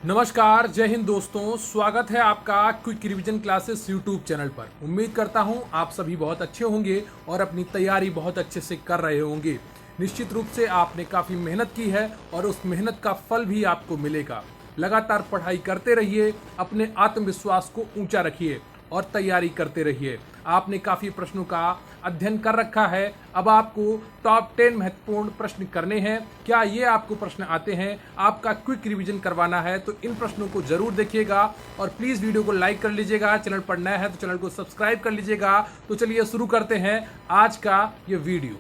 नमस्कार, जय हिंद दोस्तों। स्वागत है आपका quick revision classes YouTube channel पर। उम्मीद करता हूं आप सभी बहुत अच्छे होंगे और अपनी तैयारी बहुत अच्छे से कर रहे होंगे। निश्चित रूप से आपने काफ़ी मेहनत की है और उस मेहनत का फल भी आपको मिलेगा। लगातार पढ़ाई करते रहिए, अपने आत्मविश्वास को ऊंचा रखिए और तैयारी करते रहिए। आपने काफ़ी प्रश्नों का अध्ययन कर रखा है, अब आपको टॉप 10 महत्वपूर्ण प्रश्न करने हैं। क्या ये आपको प्रश्न आते हैं, आपका क्विक रिवीजन करवाना है तो इन प्रश्नों को जरूर देखिएगा और प्लीज़ वीडियो को लाइक कर लीजिएगा। चैनल पर नया है तो चैनल को सब्सक्राइब कर लीजिएगा। तो चलिए शुरू करते हैं आज का ये वीडियो।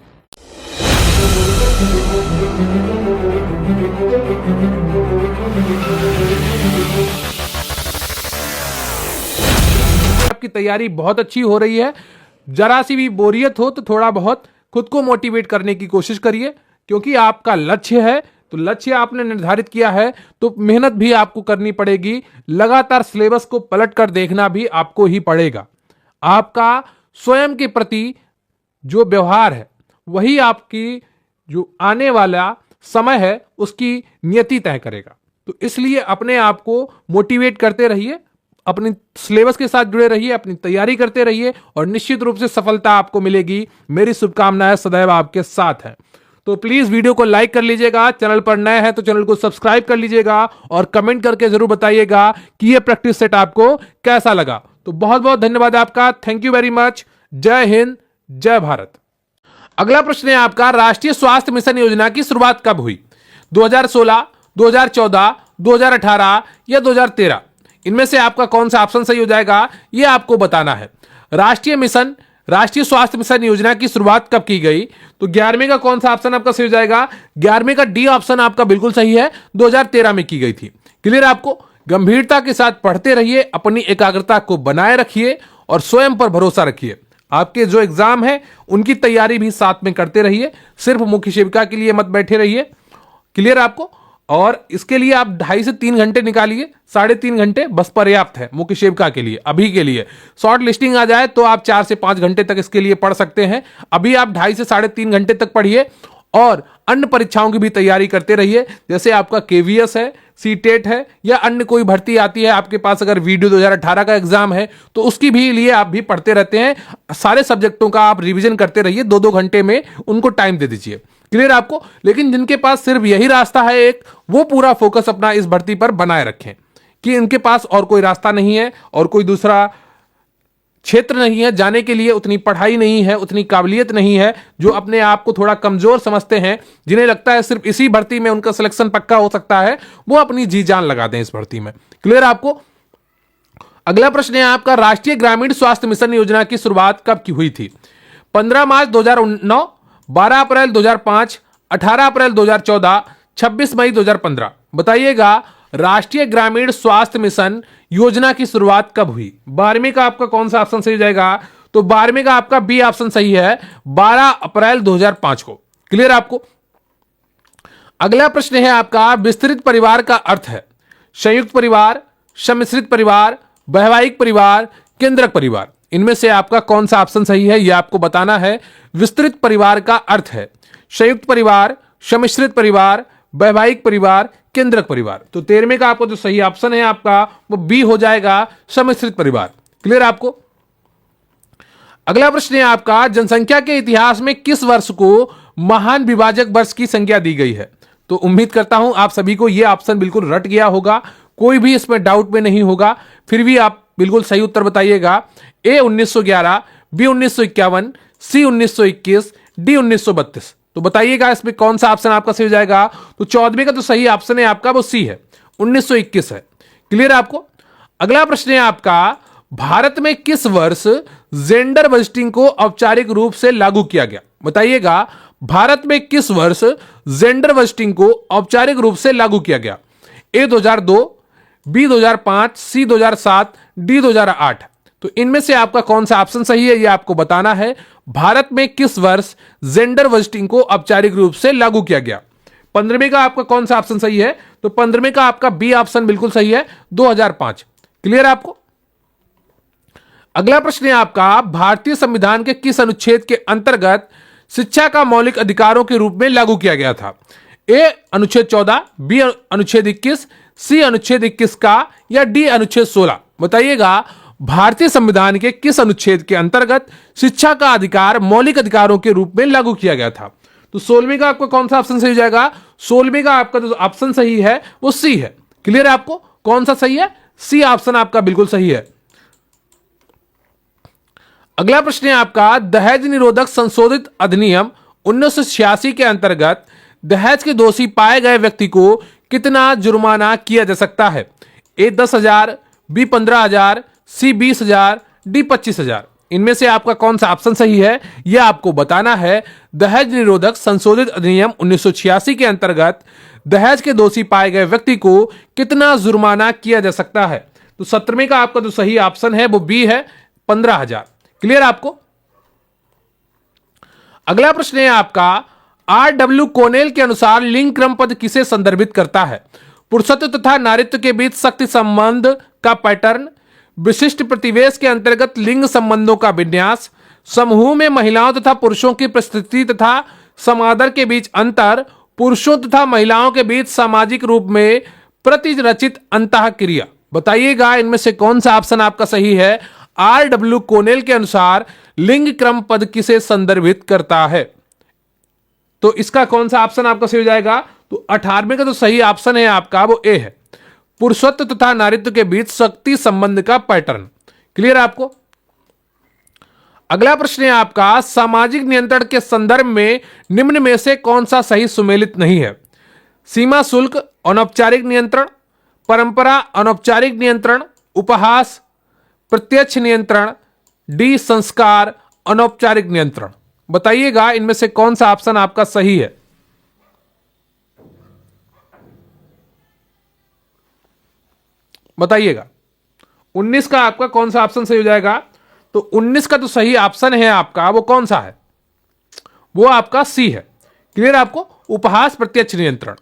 आपकी तैयारी बहुत अच्छी हो रही है, जरा सी भी बोरियत हो तो थोड़ा बहुत खुद को मोटिवेट करने की कोशिश करिए, क्योंकि आपका लक्ष्य है तो लक्ष्य आपने निर्धारित किया है तो मेहनत भी आपको करनी पड़ेगी। लगातार सिलेबस को पलट कर देखना भी आपको ही पड़ेगा। आपका स्वयं के प्रति जो व्यवहार है वही आपकी जो आने वाला समय है उसकी नियति तय करेगा। तो इसलिए अपने आप को मोटिवेट करते रहिए, अपनी सिलेबस के साथ जुड़े रहिए, अपनी तैयारी करते रहिए और निश्चित रूप से सफलता आपको मिलेगी। मेरी शुभकामनाएं सदैव आपके साथ हैं। तो प्लीज वीडियो को लाइक कर लीजिएगा, चैनल पर नए हैं तो चैनल को सब्सक्राइब कर लीजिएगा और कमेंट करके जरूर बताइएगा कि यह प्रैक्टिस सेट आपको कैसा लगा। तो बहुत बहुत धन्यवाद आपका। Thank you very much. जय हिंद, जय भारत। अगला प्रश्न है आपका, राष्ट्रीय स्वास्थ्य मिशन योजना की शुरुआत कब हुई? 2016, 2014, 2018 या 2013? इनमें से आपका कौन सा ऑप्शन सही हो जाएगा यह आपको बताना है। राष्ट्रीय स्वास्थ्य मिशन योजना की शुरुआत कब की गई? तो 11वें का कौन सा ऑप्शन आपका सही हो जाएगा? 11वें का डी ऑप्शन आपका बिल्कुल सही है, 2013 में की गई थी। क्लियर? आपको गंभीरता के साथ पढ़ते रहिए, अपनी एकाग्रता को बनाए रखिए और स्वयं पर भरोसा रखिए। आपके जो एग्जाम है उनकी तैयारी भी साथ में करते रहिए, सिर्फ मुख्य सेविका के लिए मत बैठे रहिए। क्लियर आपको? और इसके लिए आप 2.5 से 3 घंटे निकालिए, 3.5 घंटे बस पर्याप्त है मुख्य सेविका के लिए। अभी के लिए शॉर्ट लिस्टिंग आ जाए तो आप 4 से 5 घंटे तक इसके लिए पढ़ सकते हैं। अभी आप 2.5 से 3.5 घंटे तक पढ़िए और अन्य परीक्षाओं की भी तैयारी करते रहिए, जैसे आपका केवीएस है, सीटेट है या अन्य कोई भर्ती आती है आपके पास। अगर वीडियो 2018 का एग्जाम है तो उसकी भी लिए आप भी पढ़ते रहते हैं। सारे सब्जेक्टों का आप रिवीजन करते रहिए, 2-2 घंटे में उनको टाइम दे दीजिए। क्लियर आपको? लेकिन जिनके पास सिर्फ यही रास्ता है एक, वो पूरा फोकस अपना इस भर्ती पर बनाए रखें कि इनके पास और कोई रास्ता नहीं है और कोई दूसरा क्षेत्र नहीं है जाने के लिए, उतनी पढ़ाई नहीं है, उतनी काबिलियत नहीं है। जो अपने आप को थोड़ा कमजोर समझते हैं, जिन्हें लगता है सिर्फ इसी भर्ती में उनका सिलेक्शन पक्का हो सकता है, वो अपनी जी जान लगा दें इस भर्ती में। क्लियर आपको? अगला प्रश्न है आपका, राष्ट्रीय ग्रामीण स्वास्थ्य मिशन योजना की शुरुआत कब की हुई थी? 15 मार्च 2009, 12 अप्रैल 2005, 18 अप्रैल 2014, 26 मई 2015? बताइएगा, राष्ट्रीय ग्रामीण स्वास्थ्य मिशन योजना की शुरुआत कब हुई? 12वें का आपका कौन सा ऑप्शन सही हो जाएगा? तो 12वें का आपका बी ऑप्शन सही है, 12 अप्रैल 2005 को। क्लियर आपको? अगला प्रश्न है आपका, विस्तृत परिवार का अर्थ है संयुक्त परिवार, सम्मिश्रित परिवार, वैवाहिक परिवार, केंद्रक परिवार? इनमें से आपका कौन सा ऑप्शन सही है यह आपको बताना है। विस्तृत परिवार का अर्थ है संयुक्त परिवार, सम्मिश्रित परिवार, वैवाहिक परिवार, केंद्रक परिवार? तो 13वें का आपको जो सही ऑप्शन है आपका वो बी हो जाएगा, सम्मिश्रित परिवार। क्लियर आपको? अगला प्रश्न है आपका, जनसंख्या के इतिहास में किस वर्ष को महान विभाजक वर्ष की संज्ञा दी गई है? तो उम्मीद करता हूं आप सभी को यह ऑप्शन बिल्कुल रट गया होगा, कोई भी इसमें डाउट में नहीं होगा। फिर भी आप बिल्कुल सही उत्तर बताइएगा। ए 1911, बी 1951, सी 1921, डी 1932? तो बताइएगा इसमें कौन सा ऑप्शन आपका सही हो जाएगा। तो 14वें का जो सही ऑप्शन है आपका वो सी है, 1921 है। क्लियर आपको? अगला प्रश्न है आपका, भारत में किस वर्ष जेंडर बजटिंग को औपचारिक रूप से लागू किया गया? बताइएगा, भारत में किस वर्ष जेंडर बजटिंग को औपचारिक रूप से लागू किया गया? ए 2002, बी 2005, सी 2007, डी 2008? तो इनमें से आपका कौन सा ऑप्शन सही है यह आपको बताना है। भारत में किस वर्ष जेंडर बजटिंग को औपचारिक रूप से लागू किया गया? 15वें का आपका कौन सा ऑप्शन सही है? तो 15वें का आपका बी ऑप्शन बिल्कुल सही है, 2005। क्लियर आपको? अगला प्रश्न है आपका, भारतीय संविधान के किस अनुच्छेद के अंतर्गत शिक्षा का मौलिक अधिकारों के रूप में लागू किया गया था? ए अनुच्छेद 14, बी अनुच्छेद 21, सी अनुच्छेद 21 का, या डी अनुच्छेद 16? बताइएगा भारतीय संविधान के किस अनुच्छेद के अंतर्गत शिक्षा का अधिकार मौलिक अधिकारों के रूप में लागू किया गया था? तो 16वीं का आपका कौन सा ऑप्शन सही हो जाएगा? 16वीं का आपका जो ऑप्शन सही है वो सी है। क्लियर है आपको? कौन सा सही है? सी ऑप्शन आपका बिल्कुल सही है। अगला प्रश्न है आपका, दहेज निरोधक संशोधित अधिनियम 1986 के अंतर्गत दहेज के दोषी पाए गए व्यक्ति को कितना जुर्माना किया जा सकता है? ए 10,000, बी 15,000, सी 20,000, डी 25,000? इनमें से आपका कौन सा ऑप्शन सही है यह आपको बताना है। दहेज निरोधक संशोधित अधिनियम 1986 के अंतर्गत दहेज के दोषी पाए गए व्यक्ति को कितना जुर्माना किया जा सकता है? तो 17वें का आपका जो सही ऑप्शन है वो बी है, 15,000। क्लियर आपको? अगला प्रश्न है आपका, R.W. कोनेल के अनुसार लिंग क्रम पद किसे संदर्भित करता है? पुरुषत्व तथा नारीत्व के बीच शक्ति संबंध का पैटर्न, विशिष्ट प्रतिवेश के अंतर्गत लिंग संबंधों का विन्यास, समूह में महिलाओं तथा पुरुषों की प्रस्तुति तथा समादर के बीच अंतर, पुरुषों तथा महिलाओं के बीच सामाजिक रूप में प्रतिरचित अंतःक्रिया? बताइएगा इनमें से कौन सा ऑप्शन आपका सही है। R.W. कोनेल के अनुसार लिंग क्रम पद किसे संदर्भित करता है? तो इसका कौन सा ऑप्शन आपका सही हो जाएगा? तो 18वें का जो सही ऑप्शन है आपका वो ए है, पुरुषत्व तथा नारीत्व के बीच शक्ति संबंध का पैटर्न। क्लियर आपको? अगला प्रश्न है आपका, सामाजिक नियंत्रण के संदर्भ में निम्न में से कौन सा सही सुमेलित नहीं है? सीमा शुल्क अनौपचारिक नियंत्रण, परंपरा अनौपचारिक नियंत्रण, उपहास प्रत्यक्ष नियंत्रण, डी संस्कार अनौपचारिक नियंत्रण? बताइएगा इनमें से कौन सा ऑप्शन आपका सही है। बताइएगा 19 का आपका कौन सा ऑप्शन सही हो जाएगा? तो 19 का जो सही ऑप्शन है आपका वो कौन सा है? वो आपका सी है। क्लियर आपको? उपहास प्रत्यक्ष नियंत्रण।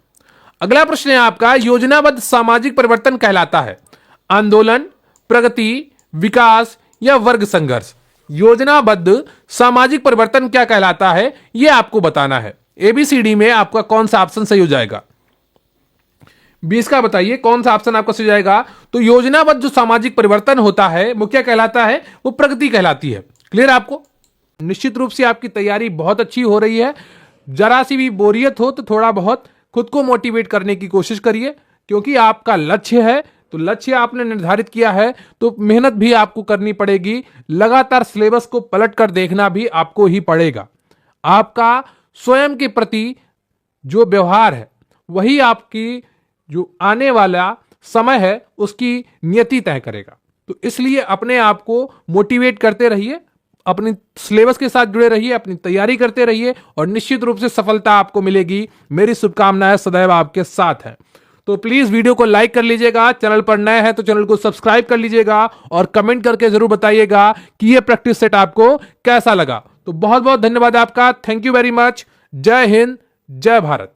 अगला प्रश्न है आपका, योजनाबद्ध सामाजिक परिवर्तन कहलाता है आंदोलन, प्रगति, विकास या वर्ग संघर्ष? योजनाबद्ध सामाजिक परिवर्तन क्या कहलाता है यह आपको बताना है। एबीसीडी में आपका कौन सा ऑप्शन सही हो जाएगा? 20 का बताइए कौन सा ऑप्शन आपका सही हो जाएगा। तो योजनाबद्ध जो सामाजिक परिवर्तन होता है वो क्या कहलाता है? वो प्रगति कहलाती है। क्लियर आपको? निश्चित रूप से आपकी तैयारी बहुत अच्छी हो रही है। जरा सी भी बोरियत हो तो थोड़ा बहुत खुद को मोटिवेट करने की कोशिश करिए, क्योंकि आपका लक्ष्य है, तो लक्ष्य आपने निर्धारित किया है तो मेहनत भी आपको करनी पड़ेगी। लगातार सिलेबस को पलट कर देखना भी आपको ही पड़ेगा। आपका स्वयं के प्रति जो व्यवहार है वही आपकी जो आने वाला समय है उसकी नियति तय करेगा। तो इसलिए अपने आप को मोटिवेट करते रहिए, अपनी सिलेबस के साथ जुड़े रहिए, अपनी तैयारी करते रहिए और निश्चित रूप से सफलता आपको मिलेगी। मेरी शुभकामनाएं सदैव आपके साथ हैं। तो प्लीज वीडियो को लाइक कर लीजिएगा, चैनल पर नए हैं तो चैनल को सब्सक्राइब कर लीजिएगा और कमेंट करके जरूर बताइएगा कि यह प्रैक्टिस सेट आपको कैसा लगा। तो बहुत बहुत धन्यवाद आपका। Thank you very much. जय हिंद, जय भारत।